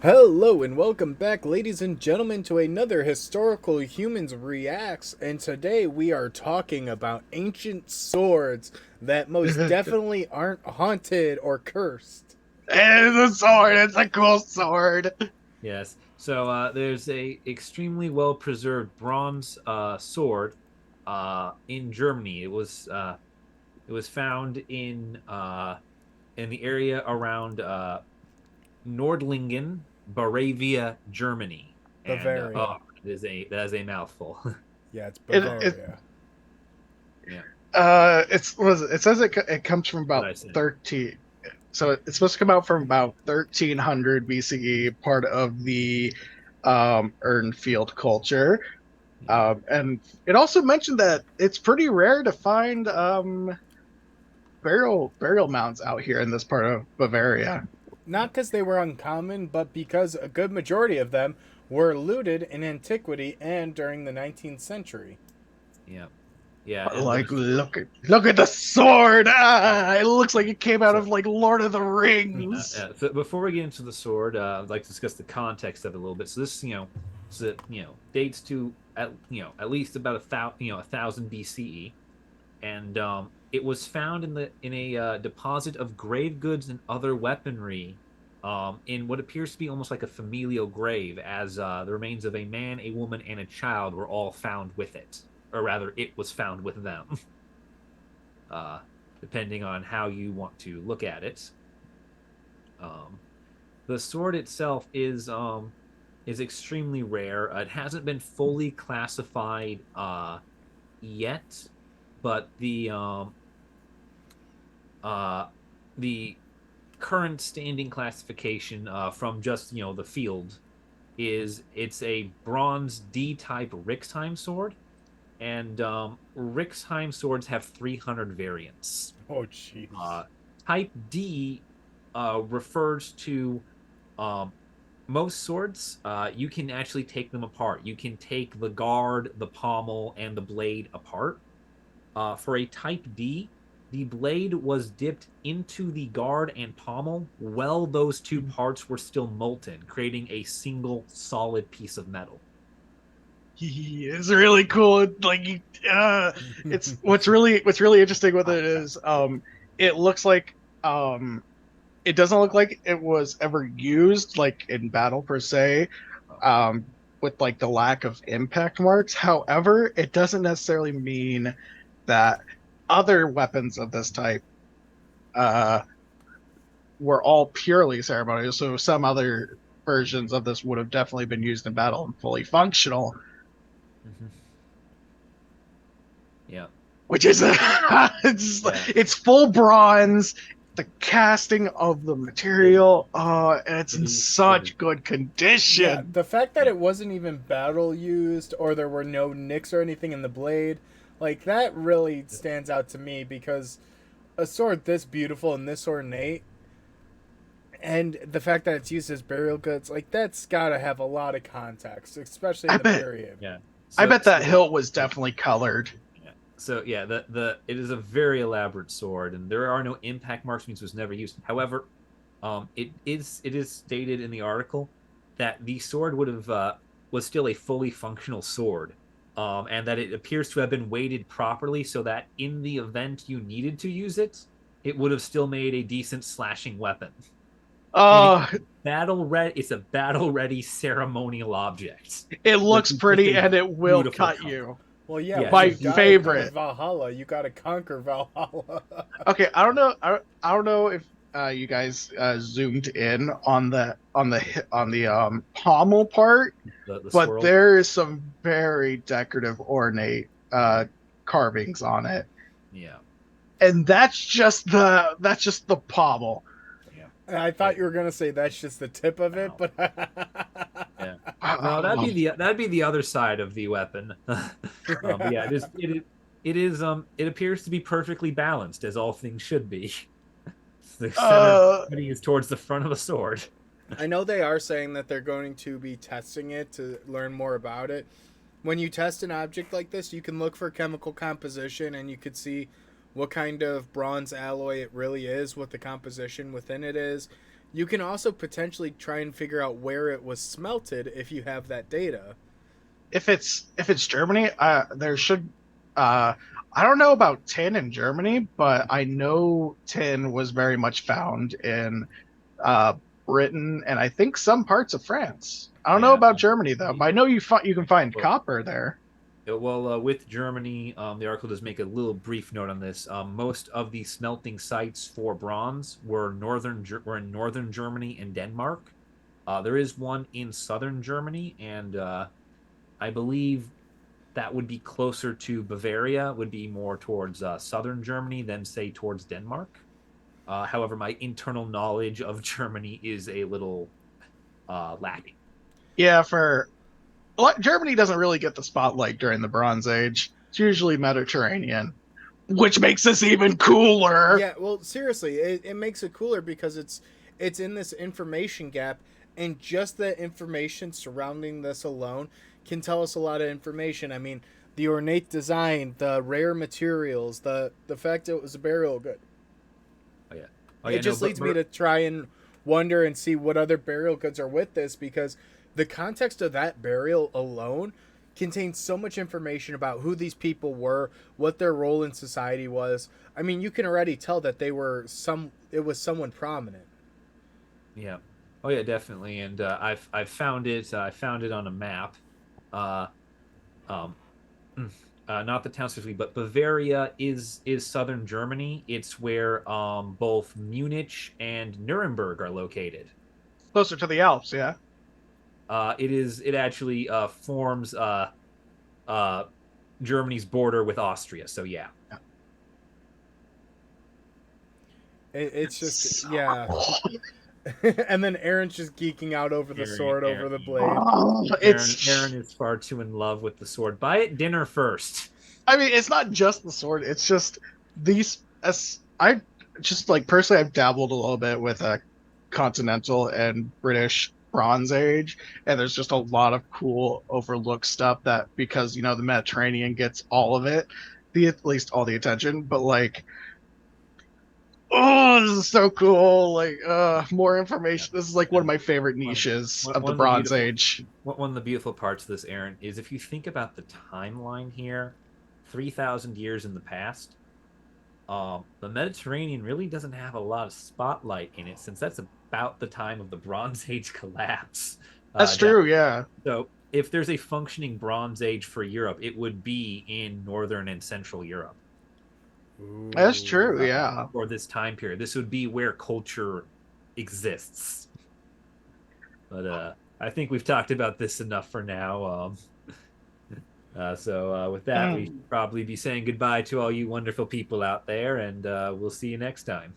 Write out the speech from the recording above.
Hello and welcome back, ladies and gentlemen, to another Historical Humans Reacts. And today we are talking about ancient swords that most And definitely aren't haunted or cursed. it's a sword. It's a cool sword. Yes. So there's a extremely well preserved bronze sword in Germany. It was found in the area around Nordlingen, Bavaria, Germany, and Bavaria. that is a mouthful. Yeah, it's It Bavaria. Yeah, it says it comes from what about I said. 13. So it's supposed to come out from about 1300 BCE, part of the Urnfield culture. Yeah. And it also mentioned that it's pretty rare to find burial mounds out here in this part of Bavaria. Not because they were uncommon, but because a good majority of them were looted in antiquity and during the 19th century. Yeah. Yeah. But And like, there's look at the sword! Ah, it looks like it came out so of like Lord of the Rings. So before we get into the sword, I'd like to discuss the context of it a little bit. Dates to at least about 1,000 BCE, and it was found in a deposit of grave goods and other weaponry, in what appears to be almost like a familial grave, as the remains of a man, a woman, and a child were all found with it, or rather, it was found with them, uh, depending on how you want to look at it. Um, the sword itself is extremely rare. It hasn't been fully classified yet, but uh, the current standing classification from just the field is it's a bronze D type Rixheim sword, and Rixheim swords have 300 variants. Oh, jeez. Uh, Type D refers to um, most swords. You can actually take them apart. You can take the guard, the pommel, and the blade apart. For a Type D, the blade was dipped into the guard and pommel while those two parts were still molten, creating a single solid piece of metal. It's really cool. It's what's really interesting with it is it looks like um it doesn't look like it was ever used like in battle per se, with like the lack of impact marks. However, it doesn't necessarily mean that other weapons of this type uh were all purely ceremonial. So some other versions of this would have definitely been used in battle and fully functional, Mhm. Yeah, which is it's yeah, it's full bronze. The casting of the it, material, and it's it in is. It is. such good Yeah, condition. the fact that Yeah, it wasn't even battle used or there were no nicks or anything in the blade, like that really stands out to me because a sword this beautiful and this ornate, and the fact that it's used as burial goods, like that's gotta have a lot of context, especially I in the bet period. yeah. I So, bet that so hilt was yeah. definitely colored. Yeah. So yeah, the it is a very elaborate sword, and there are no impact marks, means it was never used. However, it is stated in the article that the sword would have was still a fully functional sword, and that it appears to have been weighted properly so that in the event you needed to use it, it would have still made a decent slashing weapon. Meaning Uh it's a battle ready ceremonial object, it which looks is just pretty a and it will beautiful cut color. you. Well, yeah, Yeah, when it's a My you die beautiful and go to color. favorite. Valhalla, you gotta conquer Valhalla. Okay, I don't know. I don't know if you guys zoomed in on the pommel part, The but swirl. there is some very decorative, ornate carvings on it, Yeah, and that's just the pommel. yeah, I thought it, you were gonna say that's just the tip of it, wow, but yeah. No, Oh, that'd be the other side of the weapon. But yeah, it appears to be perfectly balanced, as all things should be. The center of uh, gravity is towards the front of a sword. I know they are saying that they're going to be testing it to learn more about it. When you test an object like this, you can look for chemical composition and you could see what kind of bronze alloy it really is, what the composition within it is. You can also potentially try and figure out where it was smelted if you have that data. If it's Germany, there should. I don't know about tin in Germany, but I know tin was very much found in uh, Britain and I think some parts of France. I don't know Yeah. about Germany though, but I know you can find Well, copper there. Well, with Germany, the article does make a little brief note on this. Most of the smelting sites for bronze were in northern Germany and Denmark. There is one in southern Germany, and I believe that would be closer to Bavaria. Would be more towards southern Germany than say towards Denmark. However, my internal knowledge of Germany is a little lacking. Yeah, for Germany doesn't really get the spotlight during the Bronze Age. It's usually Mediterranean, which makes this even cooler. Yeah, well, seriously, it makes it cooler because it's in this information gap, and just the information surrounding this alone can tell us a lot of information. I mean, the ornate design, the rare materials, the fact it was a burial good. Oh yeah. It just leads me to try and wonder and see what other burial goods are with this, because the context of that burial alone contains so much information about who these people were, what their role in society was. I mean, you can already tell that it was someone prominent. Yeah. Oh yeah, definitely. And I've found it. I found it on a map. Uh, um, not the town specifically, but Bavaria is southern Germany. It's where both Munich and Nuremberg are located. Closer to the Alps, yeah. It actually forms uh, Germany's border with Austria. So yeah. It's just So yeah. cool. And then Aaron's just geeking out over the sword, over the blade. Oh, Aaron is far too in love with the sword. Buy it dinner first. I mean, it's not just the sword. It's just these. As I just like personally, I've dabbled a little bit with a continental and British Bronze Age, and there's just a lot of cool overlooked stuff that because the Mediterranean gets all of it, at least all the attention. But like, oh, this is so cool! Like, more information. This is like one of my favorite niches of the Bronze Age. One of the beautiful parts of this, Aaron, is if you think about the timeline here, 3,000 years in the past, the Mediterranean really doesn't have a lot of spotlight in it, since that's about the time of the Bronze Age collapse. That's true, yeah. So if there's a functioning Bronze Age for Europe, it would be in Northern and Central Europe. Ooh. That's true, yeah. For this time period, this would be where culture exists. But I think we've talked about this enough for now. So with that, we should probably be saying goodbye to all you wonderful people out there, and we'll see you next time.